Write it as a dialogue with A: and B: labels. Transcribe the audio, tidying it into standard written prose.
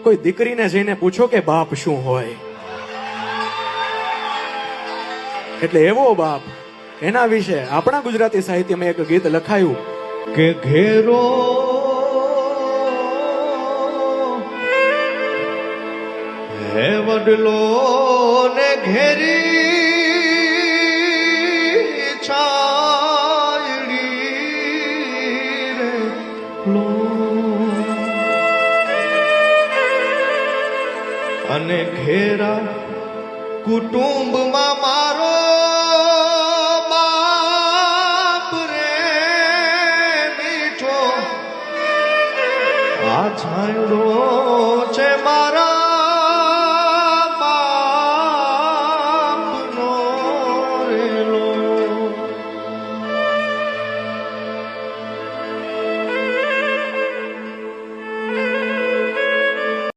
A: કોઈ દીકરીને જઈને પૂછો કે બાપ શું હોય, એટલે એવો બાપ, એના વિશે આપણા ગુજરાતી સાહિત્યમાં એક ગીત લખાયું
B: કે ઘેરો હે વડલો ને ઘેરી છાયડી રે લો, અને ઘેરા કુટુંબમાં મારો બાપ રે મીઠો, આ છાંયડો